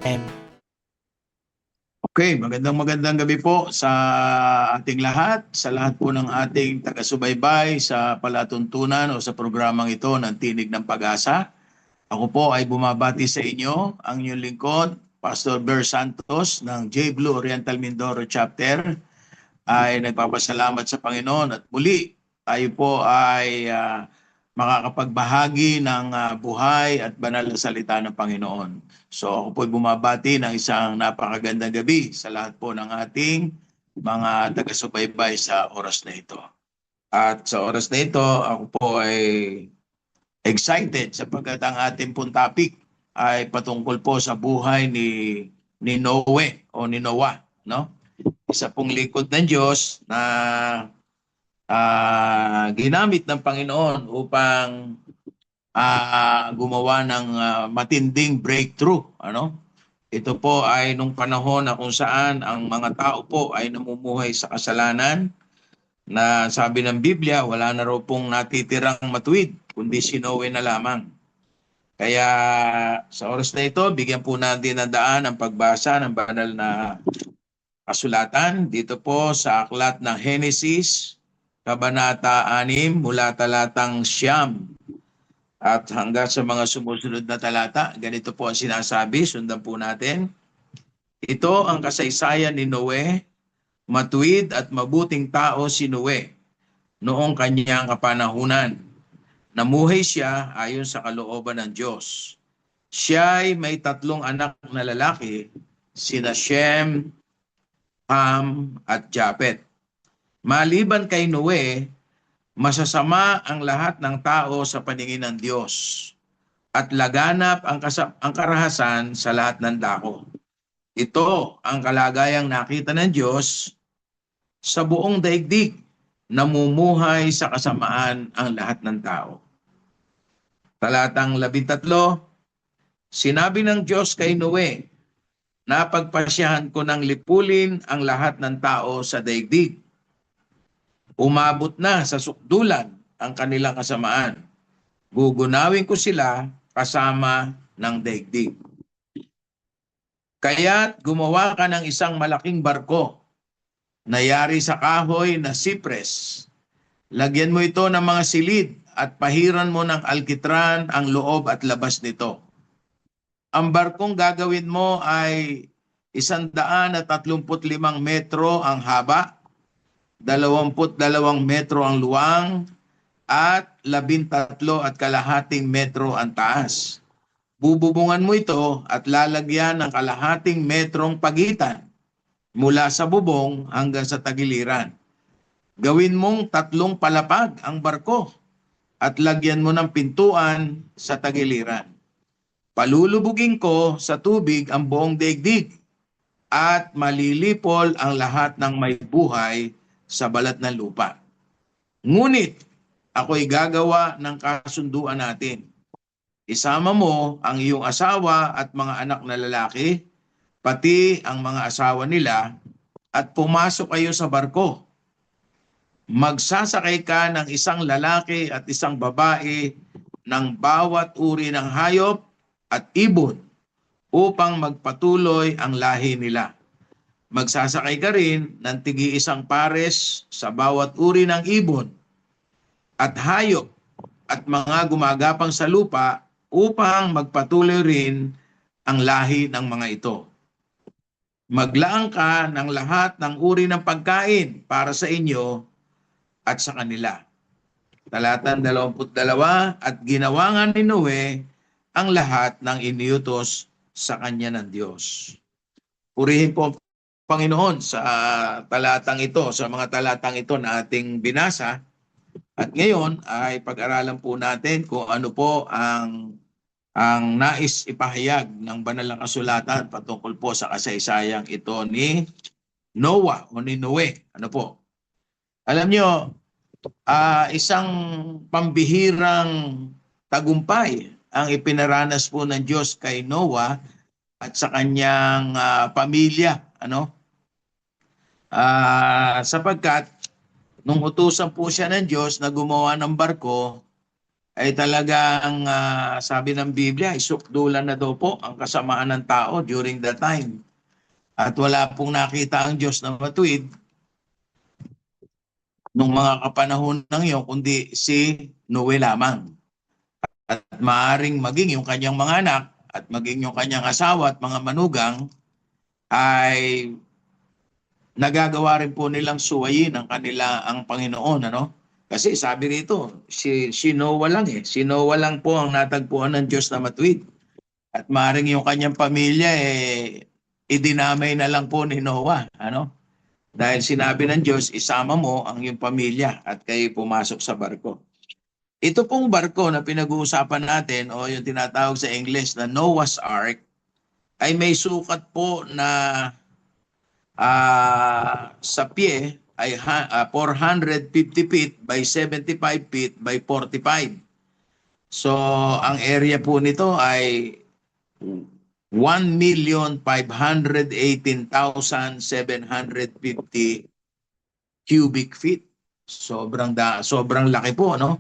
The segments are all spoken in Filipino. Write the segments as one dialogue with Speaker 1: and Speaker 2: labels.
Speaker 1: M.
Speaker 2: Okay, magandang gabi po sa ating lahat, sa lahat po ng ating taga-subaybay sa palatuntunan o sa programang ito ng Tinig ng Pag-asa. Ako po ay bumabati sa inyo, ang inyong lingkod, Pastor Ber Santos ng J. Blue Oriental Mindoro Chapter, ay nagpapasalamat sa Panginoon at muli tayo po ay makakapagbahagi ng buhay at banal na salita ng Panginoon. So ako po ay bumabati ng isang napakagandang gabi sa lahat po ng ating mga taga-subaybay sa oras na ito. At sa oras na ito, ako po ay excited sapagkat ang ating pong topic ay patungkol po sa buhay ni Noe o ni Noah, no? Isa pong lingkod ng Diyos na ginamit ng Panginoon upang gumawa ng matinding breakthrough. Ano? Ito po ay nung panahon na kung saan ang mga tao po ay namumuhay sa kasalanan na sabi ng Biblia, wala na raw pong natitirang matuwid, kundi si Noe na lamang. Kaya sa oras na ito, bigyan po natin ng daan ang pagbasa ng banal na kasulatan dito po sa aklat ng Henesis, Kabanata 6, mula talatang 9 at hanggang sa mga sumusunod na talata. Ganito po ang sinasabi, sundan po natin. Ito ang kasaysayan ni Noe, matuwid at mabuting tao si Noe noong kanyang kapanahunan. Namuhay siya ayon sa kalooban ng Diyos. Siya ay may 3 anak na lalaki, sina Shem, Ham at Japet. Maliban kay Noe, masasama ang lahat ng tao sa paningin ng Diyos at laganap ang karahasan sa lahat ng dako. Ito ang kalagayang nakita ng Diyos sa buong daigdig, namumuhay sa kasamaan ang lahat ng tao. Talatang 13, sinabi ng Diyos kay Noe, napagpasyahan ko ng lipulin ang lahat ng tao sa daigdig. Umabot na sa sukdulan ang kanilang kasamaan. Gugunawin ko sila kasama ng daigdig. Kaya't gumawa ka ng isang malaking barko na yari sa kahoy na sipres. Lagyan mo ito ng mga silid at pahiran mo ng alkitran ang loob at labas nito. Ang barkong gagawin mo ay 135 metro ang haba, 22 metro ang luwang, at 13.5 metro ang taas. Bububungan mo ito at lalagyan ng kalahating metrong pagitan mula sa bubong hanggang sa tagiliran. Gawin mong 3 palapag ang barko at lagyan mo ng pintuan sa tagiliran. Palulubugin ko sa tubig ang buong daigdig at malilipol ang lahat ng may buhay sa balat ng lupa. Ngunit ako'y gagawa ng kasunduan natin. Isama mo ang iyong asawa at mga anak na lalaki, pati ang mga asawa nila, at pumasok kayo sa barko. Magsasakay ka ng isang lalaki at isang babae ng bawat uri ng hayop at ibon upang magpatuloy ang lahi nila. Magsasakay ka rin ng tig-iisang pares sa bawat uri ng ibon at hayop at mga gumagapang sa lupa upang magpatuloy rin ang lahi ng mga ito. Maglaang ka ng lahat ng uri ng pagkain para sa inyo at sa kanila. Talatang 22, at ginawa nga ni Noe ang lahat ng iniutos sa kanya ng Diyos. Purihin po ang Panginoon sa talatang ito, sa mga talatang ito na ating binasa. At ngayon ay pag-aralan po natin kung ano po ang nais ipahayag ng banal na kasulatan patungkol po sa kasaysayang ito ni Noah o ni Noe. Ano po? Alam nyo, isang pambihirang tagumpay ang ipinaranas po ng Diyos kay Noah at sa kanyang pamilya. Ano? Sapagkat nung utusan po siya ng Diyos na gumawa ng barko, ay talagang sabi ng Biblia, isukdulan na daw po ang kasamaan ng tao during that time. At wala pong nakita ang Diyos na matuwid nung mga kapanahon ng iyon, kundi si Noe lamang. At maaring maging yung kanyang mga anak at maging yung kanyang asawa at mga manugang ay nagagawa rin po nilang suwayin ang Panginoon, ano? Kasi sabi rito, si Noah lang Si Noah lang po ang natagpuan ng Diyos na matuwid. At maaaring yung kanyang pamilya idinamay na lang po ni Noah, ano? Dahil sinabi ng Diyos, isama mo ang iyong pamilya at kayo pumasok sa barko. Ito pong barko na pinag-uusapan natin o yung tinatawag sa English na Noah's Ark ay may sukat po na sa pie ay 450 feet by 75 feet by 45. So ang area po nito ay 1,518,750 cubic feet. Sobrang laki po, no?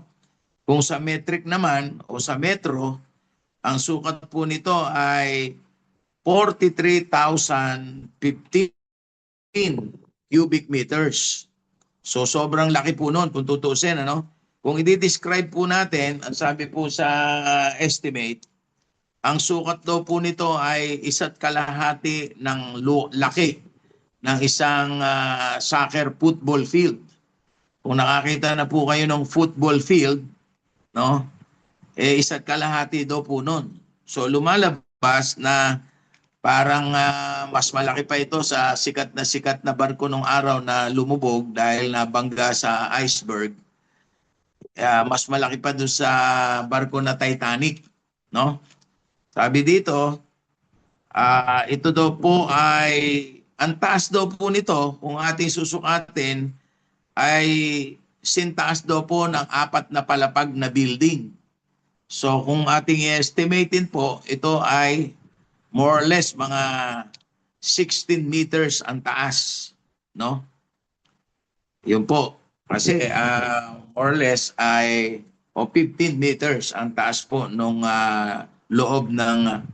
Speaker 2: Kung sa metric naman o sa metro, ang sukat po nito ay 43,015 cubic meters. So sobrang laki po noon kung tutuusin, ano? Kung i-describe po natin, ang sabi po sa estimate, ang sukat daw po nito ay 1.5 ng laki ng isang soccer football field. Kung nakakita na po kayo ng football field, no? 1.5 daw po noon. So lumalabas na parang mas malaki pa ito sa sikat na barko nung araw na lumubog dahil nabangga sa iceberg. Mas malaki pa doon sa barko na Titanic, no? Sabi dito, ito daw po ay, ang taas daw po nito, kung ating susukatin, ay sintaas daw po ng 4 na palapag na building. So kung ating i-estimatein po, ito ay more or less mga 16 meters ang taas, no? Yun po. Kasi more or less ay 15 meters ang taas po nung loob ng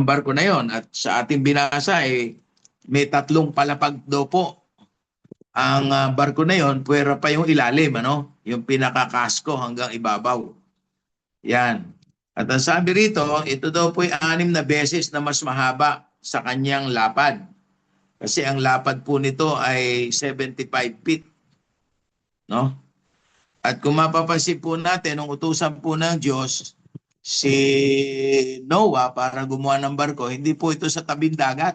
Speaker 2: barko na yon. At sa ating binasa ay may 3 palapag daw po ang barko na yon, puwera pa yung ilalim, ano? Yung pinakakasko hanggang ibabaw. Yan. At ang sabi rito, ito daw po ay 6 na beses na mas mahaba sa kanyang lapad. Kasi ang lapad po nito ay 75 feet. No? At kung mapapansin po natin, nung utusan po ng Diyos, si Noah para gumawa ng barko, hindi po ito sa tabing dagat.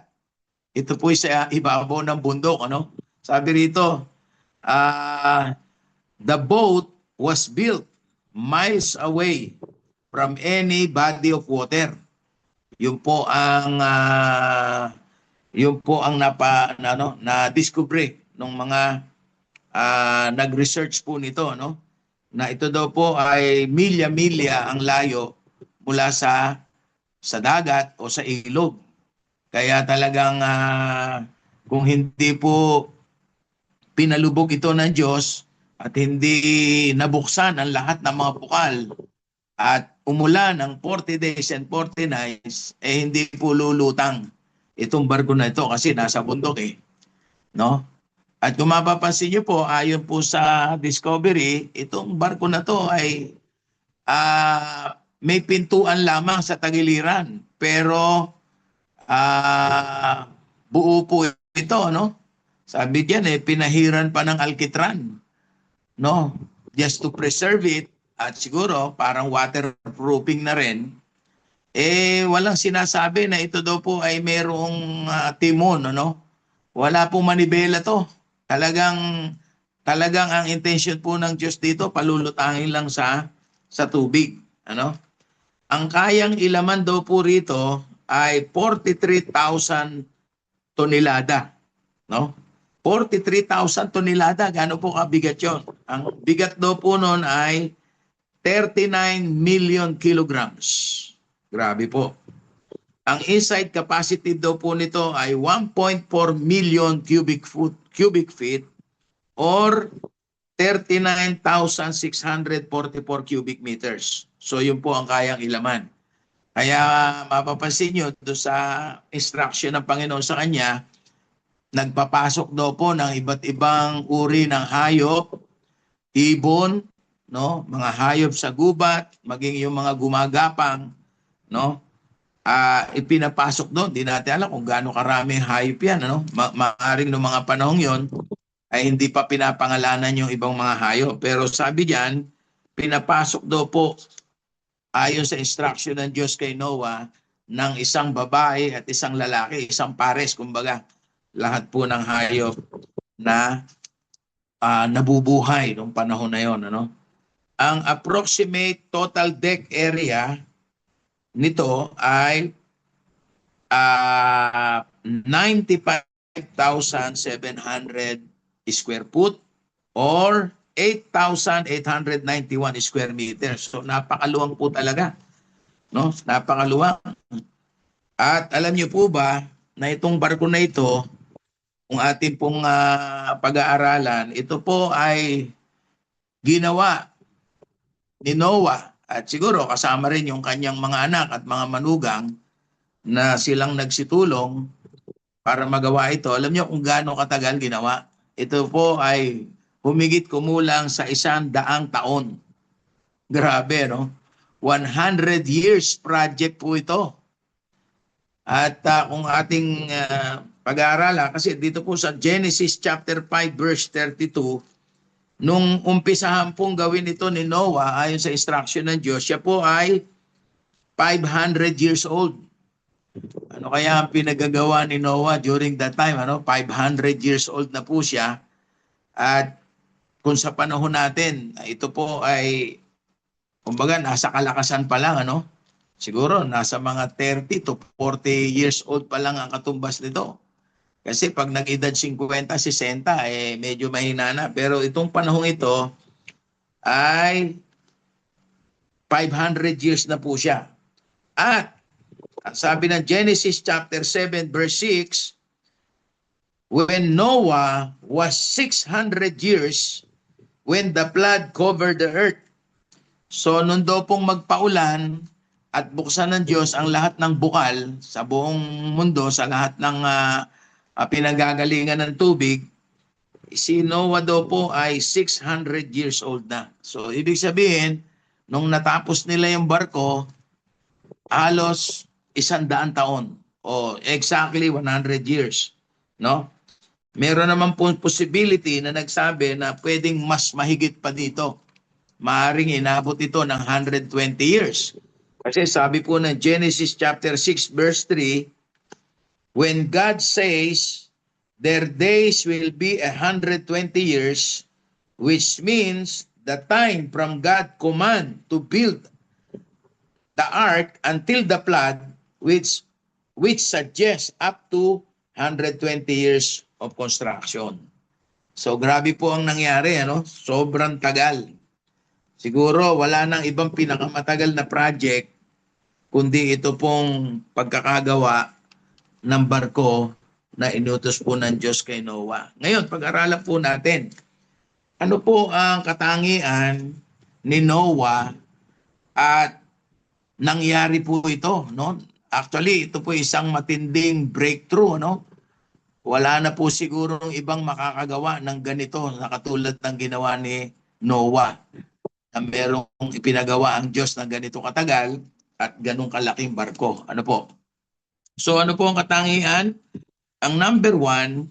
Speaker 2: Ito po sa ibabaw ng bundok. Ano? Sabi rito, the boat was built miles away from any body of water. Yun po ang na-discover ng mga nag-research po nito, no? Na ito daw po ay milya-milya ang layo mula sa dagat o sa ilog. Kaya talagang kung hindi po pinalubog ito ng Diyos at hindi nabuksan ang lahat ng mga bukal at umulan ng 40 days and 40 nights, hindi po lulutang itong barko na ito kasi nasa bundok no? At kung mapapansin niyo po, ayon po sa Discovery, itong barko na to ay may pintuan lamang sa tagiliran. Pero buo po ito, no? Sabi diyan pinahiran pa ng alkitran, no? Just to preserve it at siguro parang waterproofing na rin. Walang sinasabi na ito daw po ay mayroong timon, ano? Wala pong manibela to. Talagang ang intention po ng Diyos dito palulutangin lang sa tubig, ano? Ang kayang ilaman daw po rito ay 43,000 tonelada, no? 43,000 tonelada, gaano po kabigat 'yon? Ang bigat daw po noon ay 39 million kilograms. Grabe po. Ang inside capacity daw po nito ay 1.4 million cubic feet or 39,644 cubic meters. So yun po ang kayang ilaman. Kaya mapapansin nyo doon sa instruction ng Panginoon sa kanya, nagpapasok daw po ng iba't ibang uri ng hayop, ibon, no, mga hayop sa gubat, maging yung mga gumagapang, no, ipinapasok doon. Di natin alam kung gaano karaming hayop yan, ano. Maaring noong mga panahong yon ay hindi pa pinapangalanan yung ibang mga hayop. Pero sabi diyan, pinapasok daw po ayon sa instruction ng Diyos kay Noah ng isang babae at isang lalaki, isang pares, kumbaga, lahat po ng hayop na nabubuhay noong panahon na yon, ano. Ang approximate total deck area nito ay 95,700 square foot or 8,891 square meters. So napakaluwang po talaga, no? Napakaluwang. At alam niyo po ba na itong barko na ito, kung atin pong pag-aaralan, ito po ay ginawa ni Noah at siguro kasama rin yung kanyang mga anak at mga manugang na silang nagsitulong para magawa ito. Alam niyo kung gaano katagal ginawa? Ito po ay humigit kumulang sa 100 taon. Grabe, no? 100 years project po ito. At kung ating pag-aaralan, kasi dito po sa Genesis chapter 5 verse 32, nung umpisahan pong gawin ito ni Noah ayon sa instruction ng Diyos, siya po ay 500 years old. Ano kaya ang pinagagawa ni Noah during that time? 500 years old na po siya. At kung sa panahon natin, ito po ay, kumbaga, nasa kalakasan pa lang, ano? Siguro, nasa mga 30 to 40 years old pa lang ang katumbas nito. Kasi pag nag-edad 50, 60, medyo mahina na. Pero itong panahong ito ay 500 years na po siya. At sabi ng Genesis chapter 7 verse 6, when Noah was 600 years, when the flood covered the earth. So nun daw pong magpaulan at buksan ng Diyos ang lahat ng bukal sa buong mundo, sa lahat ng pinanggagalingan ng tubig, si Noah daw po ay 600 years old na. So ibig sabihin, nung natapos nila yung barko, halos 100 taon o exactly 100 years, no? Meron naman po possibility na nagsabi na pwedeng mas mahigit pa dito. Maaring inabot ito ng 120 years. Kasi sabi po ng Genesis chapter 6 verse 3, when God says their days will be 120 years, which means the time from God command to build the ark until the flood, which suggests up to 120 years of construction. So grabe po ang nangyari, ano? Sobrang tagal. Siguro wala nang ibang pinakamatagal na project kundi ito pong pagkakagawa ng barko na inutos po ng Diyos kay Noah. Ngayon, pag-aralan po natin, ano po ang katangian ni Noah at nangyari po ito, no? Actually, ito po isang matinding breakthrough, no? Wala na po siguro ibang makakagawa ng ganito na katulad ng ginawa ni Noah. Na merong ipinagawa ang Diyos ng ganito katagal at ganong kalaking barko. Ano po? So ano po ang katangian? Ang number 1,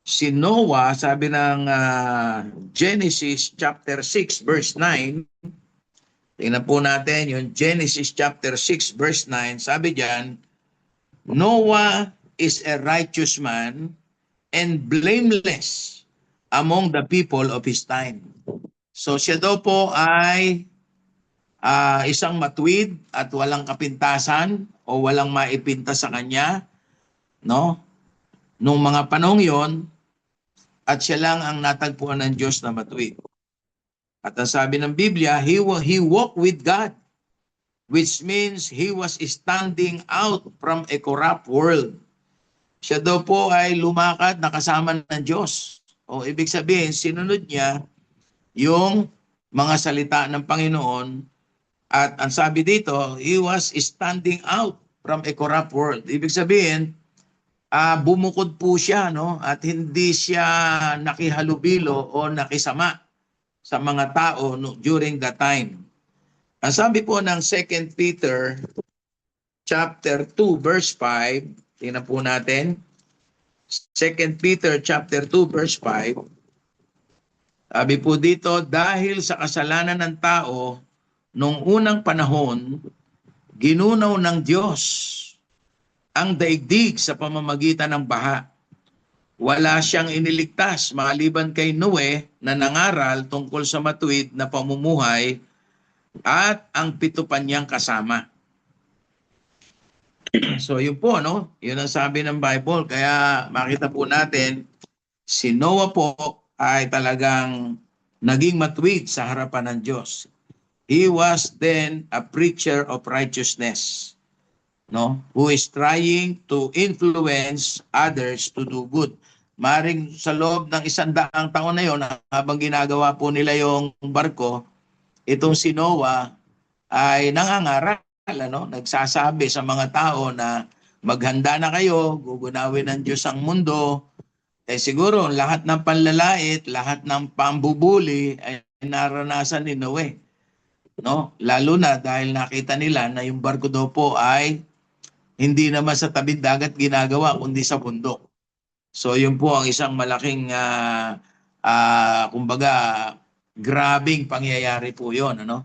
Speaker 2: si Noah, sabi ng Genesis chapter 6 verse 9, tingnan po natin yung Genesis chapter 6 verse 9. Sabi diyan, Noah is a righteous man and blameless among the people of his time. So siya daw po ay isang matuwid at walang kapintasan o walang maipinta sa kanya, no? Nung mga panahong yon, at siya lang ang natagpuan ng Diyos na matuwid. At ang sabi ng Biblia, he walked with God, which means he was standing out from a corrupt world. Siya daw po ay lumakad na kasama ng Diyos. O ibig sabihin, sinunod niya yung mga salita ng Panginoon. At ang sabi dito, he was standing out from a corrupt world. Ibig sabihin, bumukod po siya, no? At hindi siya nakihalubilo o nakisama sa mga tao no, during that time. Ang sabi po ng 2 Peter chapter 2 verse 5, tingnan po natin. 2 Peter chapter 2 verse 5. Sabi po dito, dahil sa kasalanan ng tao nung unang panahon, ginunaw ng Diyos ang daigdig sa pamamagitan ng baha. Wala siyang iniligtas maliban kay Noe na nangaral tungkol sa matuwid na pamumuhay at ang pito pa niyang kasama. So yun po, no? Yun ang sabi ng Bible. Kaya makita po natin, si Noah po ay talagang naging matuwid sa harapan ng Diyos. He was then a preacher of righteousness, no? Who is trying to influence others to do good. Maring sa loob ng 100 taon na yon, habang ginagawa po nila yung barko, itong si Noah ay nangangaral, ano? Nagsasabi sa mga tao na maghanda na kayo, gugunawin ng Diyos ang mundo. Siguro lahat ng panlalait, lahat ng pambubuli ay naranasan ni Noe, no? Lalo na dahil nakita nila na yung barko daw po ay hindi naman sa tabing dagat ginagawa kundi sa bundok. So yun po ang isang malaking kumbaga grabing pangyayari po yun, ano?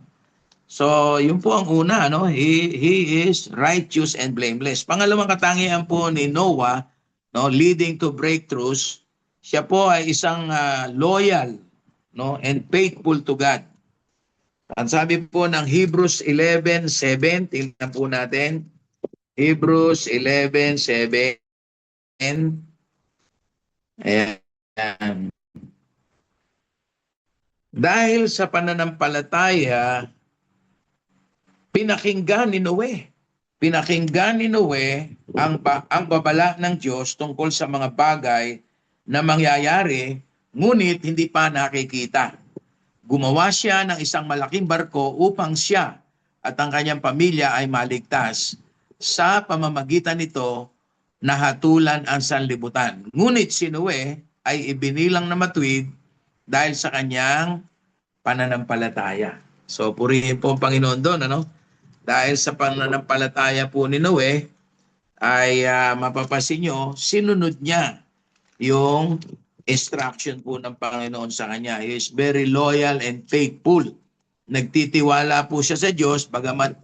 Speaker 2: So yun po ang una, ano? He is righteous and blameless. Pangalawang katangian po ni Noah, no, leading to breakthroughs, siya po ay isang loyal, no, and faithful to God. Ang sabi po ng Hebrews 11:7, tingnan po natin. Hebrews 11:7. Ayan. Dahil sa pananampalataya, pinakinggan ni Noe. Pinakinggan ni Noe ang babala ng Diyos tungkol sa mga bagay na mangyayari, ngunit hindi pa nakikita. Gumawa siya ng isang malaking barko upang siya at ang kanyang pamilya ay maligtas. Sa pamamagitan nito, nahatulan ang sanlibutan. Ngunit si Noe ay ibinilang na matuwid dahil sa kanyang pananampalataya. So purihin po ang Panginoon doon, ano? Dahil sa pananampalataya po ni Noe, ay mapapasin nyo, sinunod niya yung instruction po ng Panginoon sa kanya. He is very loyal and faithful. Nagtitiwala po siya sa Diyos, bagamat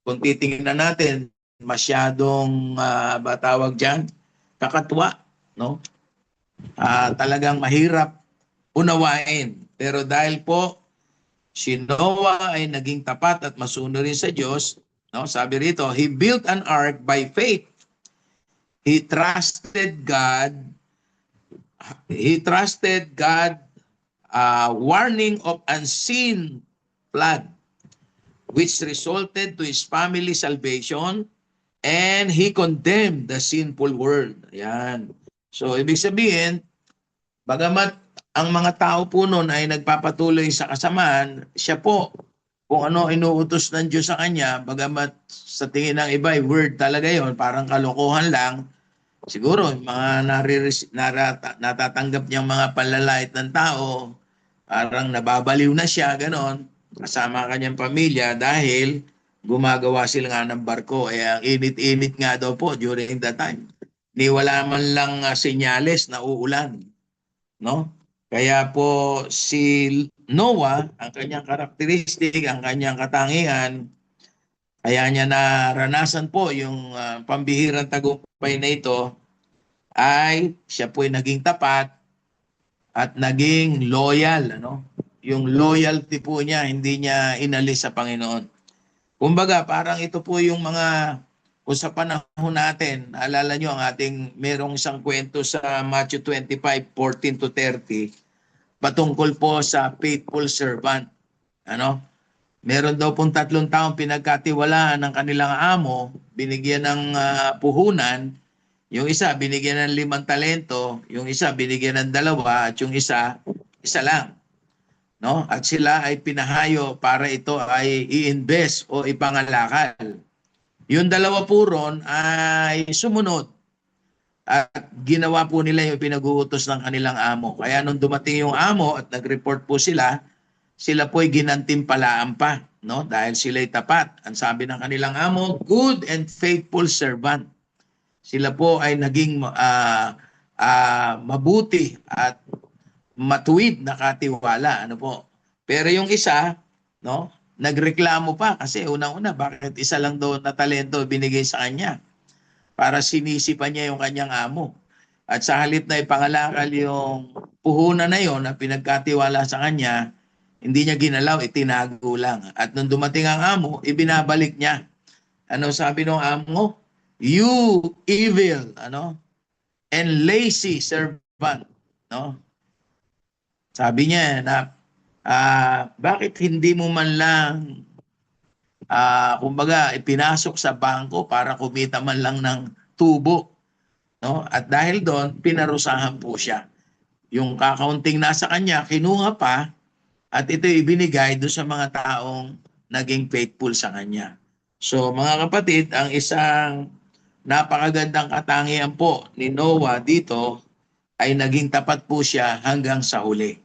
Speaker 2: kung titingnan natin, masyadong batawag dyan, kakatwa, no? Talagang mahirap unawain. Pero dahil po si Noah ay naging tapat at masuno rin sa Diyos, no? Sabi rito, he built an ark by faith. He trusted God. He trusted God warning of unseen flood, which resulted to his family salvation, and he condemned the sinful world. Ayan. So, ibig sabihin, bagamat ang mga tao po noon ay nagpapatuloy sa kasamaan, siya po, kung ano inuutos ng Diyos sa kanya, bagamat sa tingin ng iba, word talaga yon, parang kalokohan lang, siguro, mga natatanggap niyang mga panlalait ng tao, parang nababaliw na siya, ganon, kasama kanyang pamilya dahil gumagawa sila nga ng barko. Ang init-init nga daw po during that time. Ni wala man lang senyales na uulan, no? Kaya po si Noah, ang kanyang karakteristik, ang kanyang katangian, kaya niya naranasan po yung pambihirang tagumpay na ito, ay siya po ay naging tapat at naging loyal, ano? Yung loyalty po niya, hindi niya inalis sa Panginoon. Kumbaga, parang ito po yung mga, kung sa panahon natin, alala nyo ang ating, merong isang kwento sa Matthew 25:14-30, patungkol po sa faithful servant. Ano? Meron daw pong 3 taong pinagkatiwalaan ng kanilang amo, binigyan ng puhunan, yung isa binigyan ng 5 talento, yung isa binigyan ng 2, at yung isa lang. no? At sila ay pinahayo para ito ay i-invest o ipangalakal. Yung dalawa po ron ay sumunod at ginawa po nila yung pinag-uutos ng kanilang amo. Kaya nung dumating yung amo at nag-report po sila, sila po'y ginantimpalaan pa, no? Dahil sila'y tapat. Ang sabi ng kanilang amo, good and faithful servant. Sila po ay naging mabuti at matuwid na katiwala, ano po. Pero yung isa, no, nagreklamo pa kasi unang-una bakit isa lang daw na talento binigay sa kanya para sinisipan niya yung kanyang amo. At sa halip na ipangalakal yung puhunan na yon na pinagkatiwala sa kanya, hindi niya ginalaw, itinago lang. At nung dumating ang amo, ibinabalik niya. Ano sabi ng amo? You evil, ano? And lazy servant, no? Sabi niya na bakit hindi mo man lang kumbaga ipinasok sa bangko para kumita man lang ng tubo, no? At dahil doon pinarusahan po siya. Yung kakaunting nasa kanya kinuha pa at ito ibinigay doon sa mga taong naging faithful sa kanya. So mga kapatid, ang isang napakagandang katangian po ni Noah dito ay naging tapat po siya hanggang sa huli,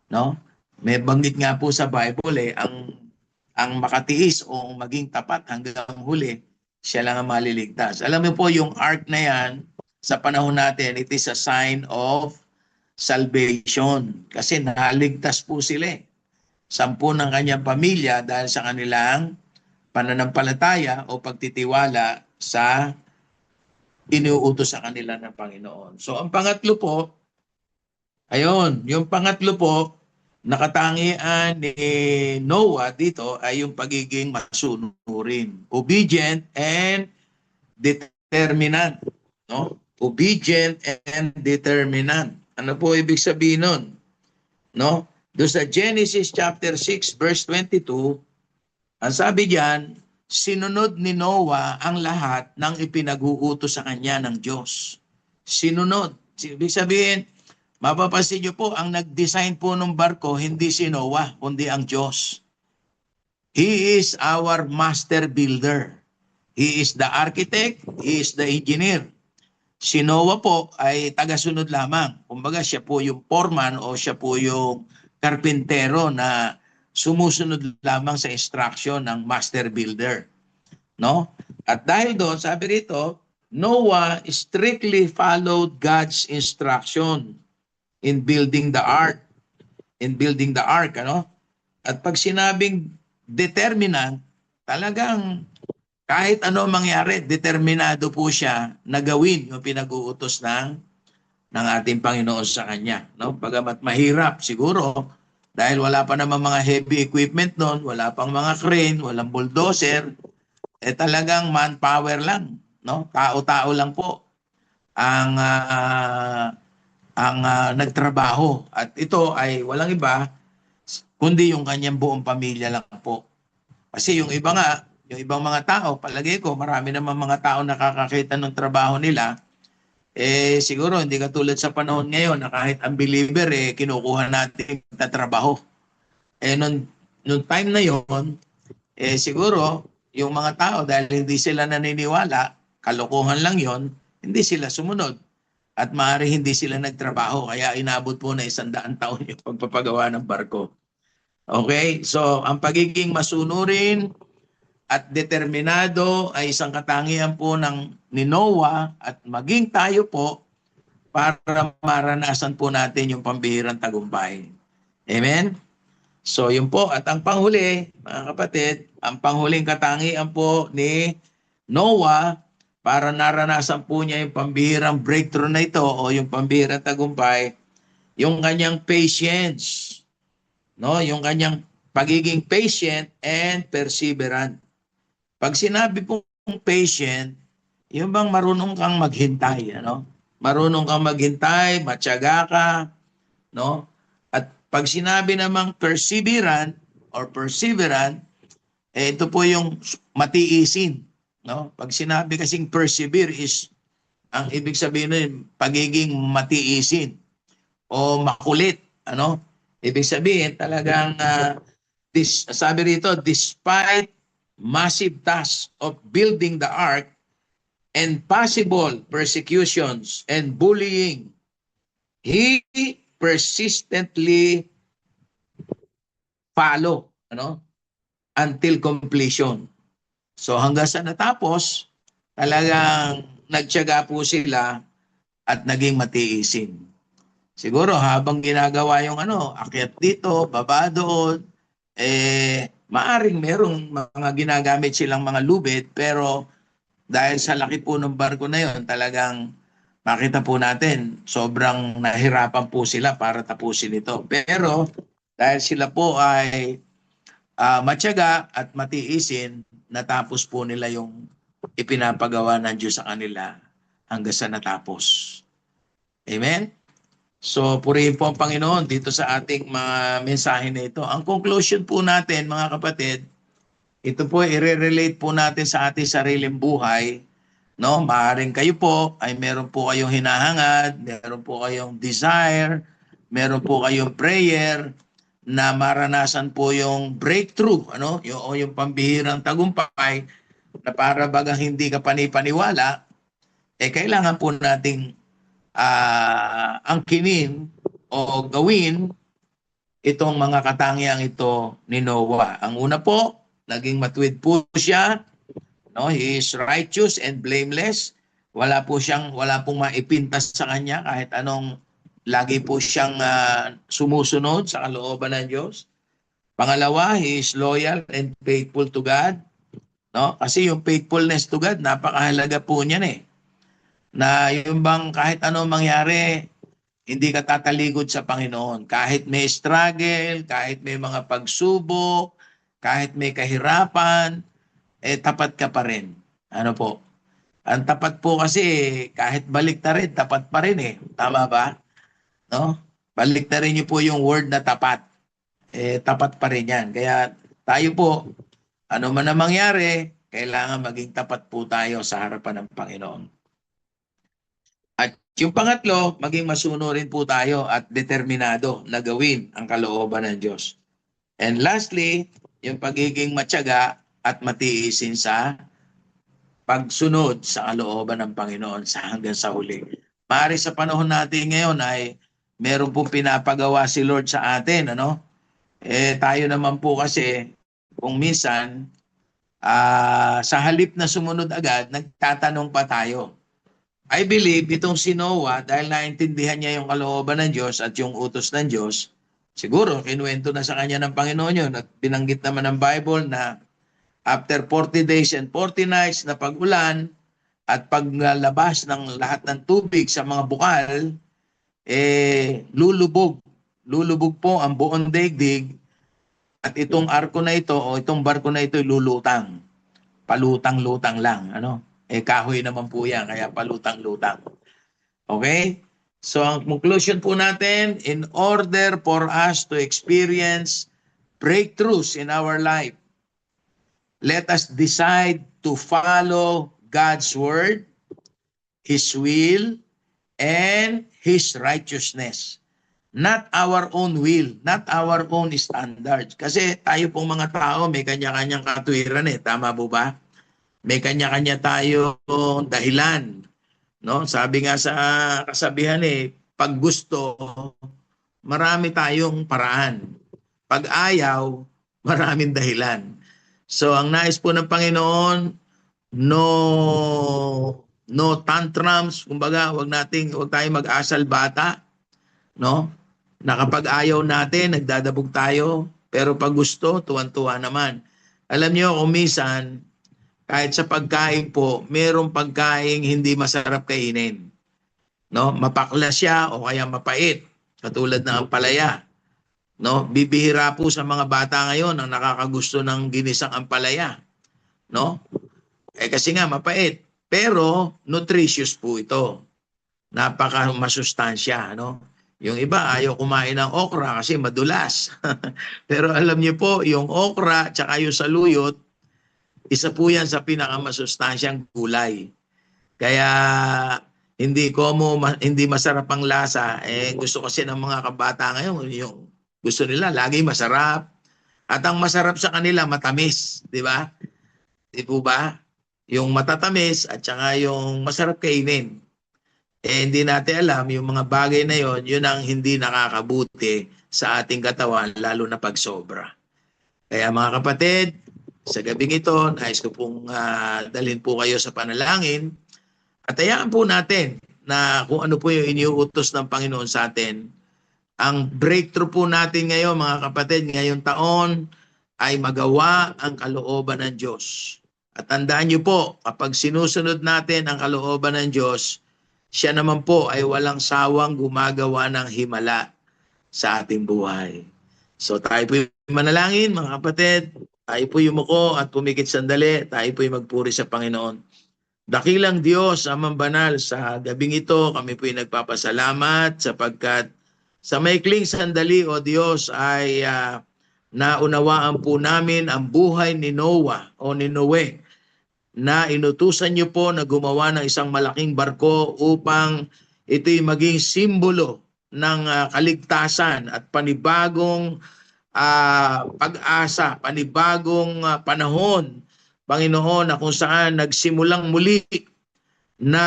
Speaker 2: no? May banggit nga po sa Bible ang makatiis o maging tapat hanggang huli, siya lang ang maliligtas. Alam mo po yung ark na yan sa panahon natin, it is a sign of salvation kasi naligtas po sila. 10 ng kanyang pamilya dahil sa kanilang pananampalataya o pagtitiwala sa inuutos sa kanila ng Panginoon. So ang pangatlo po, ayun, yung pangatlo po, nakatangian ni Noah dito ay yung pagiging masunurin. Obedient and determinant. No? Obedient and determinant. Ano po ibig sabihin nun? No? Doon sa Genesis chapter 6 verse 22, ang sabi diyan, sinunod ni Noah ang lahat ng ipinag-uutos sa kanya ng Diyos. Sinunod. Ibig sabihin, mapapansin niyo po, ang nag-design po ng barko, hindi si Noah, kundi ang Diyos. He is our master builder. He is the architect, he is the engineer. Si Noah po ay tagasunod lamang. Kumbaga siya po yung foreman o siya po yung karpintero na sumusunod lamang sa instruction ng master builder. No? At dahil doon, sabi rito, Noah strictly followed God's instruction in building the ark. Ano? At pag sinabing determinant, talagang kahit ano mangyari, determinado po siya na gawin yung pinag-uutos ng ating Panginoon sa kanya. No? Bagamat mahirap siguro, dahil wala pa naman mga heavy equipment noon, wala pang mga crane, walang bulldozer, talagang manpower lang. No? Tao-tao lang po ang nagtrabaho. At ito ay walang iba, kundi yung kanyang buong pamilya lang po. Kasi yung iba nga, yung ibang mga tao, palagay ko, marami naman mga tao nakakakita ng trabaho nila, siguro hindi katulad sa panahon ngayon na kahit unbeliever, kinukuha natin na trabaho. Nung time na yon, siguro, yung mga tao, dahil hindi sila naniniwala, kalokohan lang yon, hindi sila sumunod. At maaari hindi sila nagtrabaho, kaya inabot po na 100 taon yung pagpapagawa ng barko. Okay? So, ang pagiging masunurin at determinado ay isang katangian po ni Noah at maging tayo po para maranasan po natin yung pambihirang tagumpay. Amen? So, yun po. At ang panghuli, mga kapatid, ang panghuling katangian po ni Noah para naranasan po niya yung pambihirang breakthrough na ito o yung pambihirang tagumpay, yung kanyang patience. No, yung kanyang pagiging patient and perseverant. Pag sinabi pong patient, yung bang marunong kang maghintay, ano? Marunong kang maghintay, matyaga ka, no? At pag sinabi namang perseverant or perseverant, ito po yung matiisin, no? Pag sinabi kasing persevere is ang ibig sabihin nun, pagiging matiisin o makulit, ano? Ibig sabihin talagang sabi rito, despite massive task of building the ark and possible persecutions and bullying, he persistently follow, until completion. So hanggang sa natapos, talagang nagtiyaga po sila at naging matiisin. Siguro habang ginagawa yung akyat dito, baba doon, maaring merong mga ginagamit silang mga lubid, pero dahil sa laki po ng barko na yon, talagang makita po natin, sobrang nahirapan po sila para tapusin ito. Pero dahil sila po ay matyaga at matiisin, natapos po nila yung ipinapagawa ng Diyos sa kanila hanggang sa natapos. Amen? So, purihin po ang Panginoon dito sa ating mga mensahe na ito. Ang conclusion po natin, mga kapatid, ito po i-relate po natin sa ating sariling buhay. No? Maaaring kayo po ay meron po kayong hinahangad, meron po kayong desire, meron po kayong prayer na maranasan po yung breakthrough, yung pambihirang tagumpay na para bagang hindi ka panipaniwala, kailangan po nating angkinin o gawin itong mga katangiang ito ni Noah. Ang una po, naging matuwid po siya. He is righteous and blameless. Wala pong maipintas sa kanya kahit anong, lagi po siyang sumusunod sa kalooban ng Diyos. Pangalawa, he is loyal and faithful to God. Kasi yung faithfulness to God, napakahalaga po niyan na yung bang kahit ano mangyari, hindi ka tatalikod sa Panginoon. Kahit may struggle, kahit may mga pagsubok, kahit may kahirapan, tapat ka pa rin. Ano po? Ang tapat po kasi, kahit baliktarin, tapat pa rin Tama ba? No? Baliktarin niyo po yung word na tapat. Tapat pa rin yan. Kaya tayo po, ano man ang mangyari, kailangan maging tapat po tayo sa harapan ng Panginoon. At yung pangatlo, maging masunurin po tayo at determinado na gawin ang kalooban ng Diyos. And lastly, yung pagiging matyaga at matiisin sa pagsunod sa kalooban ng Panginoon sa hanggang sa huli. Maaari sa panahon natin ngayon ay meron pong pinapagawa si Lord sa atin, tayo naman po kasi kung minsan sa halip na sumunod agad, nagtatanong pa tayo. I believe itong si Noah, dahil naintindihan niya yung kalooban ng Diyos at yung utos ng Diyos, siguro kinuwento na sa kanya ng Panginoon yun at binanggit naman ng Bible na after 40 days and 40 nights na pag-ulan at paglalabas ng lahat ng tubig sa mga bukal, lulubog. Lulubog po ang buong daigdig at itong arko na ito o itong barko na ito lulutang. Palutang-lutang lang, kahoy naman po yan, kaya palutang-lutang. Okay? So ang conclusion po natin, in order for us to experience breakthroughs in our life, let us decide to follow God's word, His will, and His righteousness. Not our own will, not our own standards. Kasi tayo pong mga tao, may kanya-kanyang katwiran Tama po ba? May kanya-kanya tayo dahilan. Sabi nga sa kasabihan pag gusto, marami tayong paraan. Pag ayaw, maraming dahilan. So ang nais po ng Panginoon, no tantrums, kumbaga, wag tayong mag-asal bata, na kapag ayaw natin, nagdadabog tayo, pero pag gusto, tuwan-tuwa naman. Alam niyo, kung minsan, kahit sa pagkain po, merong pagkain hindi masarap kainin. Mapakla siya o kaya mapait, katulad ng ampalaya. Bibihira po sa mga bata ngayon ang nakakagusto ng ginisang ampalaya. Kasi nga mapait, pero nutritious po ito. Napaka-masustansya, Yung iba ayaw kumain ng okra kasi madulas. Pero alam niyo po, yung okra tsaka yung saluyot, isa po yan sa pinakamasustansyang gulay. Kaya hindi masarap ang lasa. Gusto kasi ng mga kabata ngayon yung Gusto nila lagi masarap. At ang masarap sa kanila, matamis. Di ba? Di po ba? Yung matatamis at saka yung masarap kainin. Eh, hindi natin alam, yung mga bagay na yon, yun ang hindi nakakabuti sa ating katawan, lalo na pag sobra. Kaya mga kapatid, sa gabing ito, nais ko pong dalhin po kayo sa panalangin at hayaan po natin na kung ano po yung iniuutos ng Panginoon sa atin. Ang breakthrough po natin ngayon, mga kapatid, ngayong taon ay magawa ang kalooban ng Diyos. At tandaan niyo po, kapag sinusunod natin ang kalooban ng Diyos, siya naman po ay walang sawang gumagawa ng himala sa ating buhay. So tayo po yung manalangin, mga kapatid. Tayo po yumuko at pumikit sandali. Tayo po yung magpuri sa Panginoon. Dakilang Diyos, Amang Banal, sa gabing ito, kami po yung nagpapasalamat sapagkat sa maikling sandali, O Diyos, ay naunawaan po namin ang buhay ni Noah o ni Noe, na inutusan niyo po na gumawa ng isang malaking barko upang ito'y maging simbolo ng kaligtasan at panibagong pag-asa, panibagong panahon, Panginoon, na kung saan nagsimulang muli na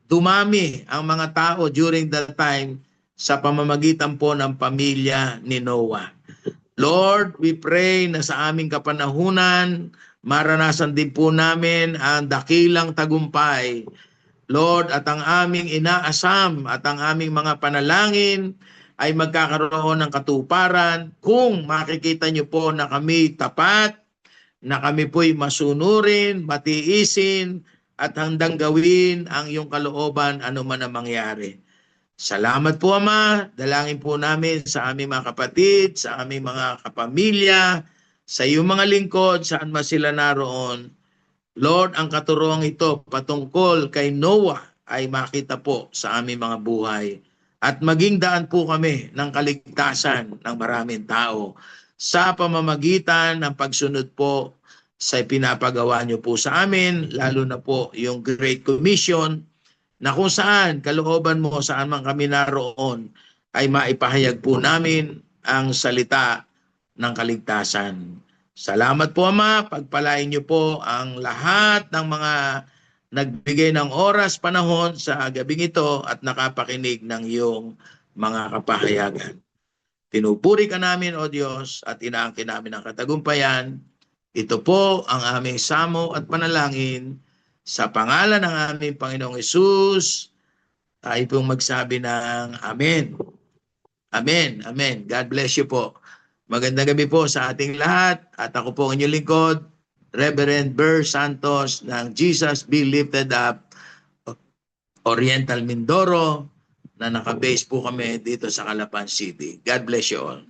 Speaker 2: dumami ang mga tao during that time sa pamamagitan po ng pamilya ni Noah. Lord, we pray na sa aming kapanahunan, maranasan din po namin ang dakilang tagumpay. Lord, at ang aming inaasam at ang aming mga panalangin ay magkakaroon ng katuparan kung makikita niyo po na kami tapat, na kami po'y masunurin, matiisin, at handang gawin ang iyong kalooban anuman ang mangyari. Salamat po, Ama. Dalangin po namin sa aming mga kapatid, sa aming mga kapamilya, sa iyong mga lingkod, saan man sila naroon. Lord, ang katuruang ito patungkol kay Noah ay makita po sa aming mga buhay. At maging daan po kami ng kaligtasan ng maraming tao sa pamamagitan ng pagsunod po sa pinapagawa niyo po sa amin, lalo na po yung Great Commission, na kung saan kalooban mo, saan man kami naroon, ay maipahayag po namin ang salita ng kaligtasan. Salamat po, Ama. Pagpalain niyo po ang lahat ng mga nagbigay ng oras, panahon sa gabing ito at nakapakinig ng iyong mga kapahayagan. Pinupuri ka namin, O Diyos, at inaangkin namin ang katagumpayan. Ito po ang aming samo at panalangin sa pangalan ng aming Panginoong Hesus. Tayo pong magsabi ng Amen. Amen. Amen. God bless you po. Magandang gabi po sa ating lahat. At ako po ang inyong lingkod, Reverend Ber Santos ng Jesus Be Lifted Up, Oriental Mindoro, na nakabase po kami dito sa Calapan City. God bless you all.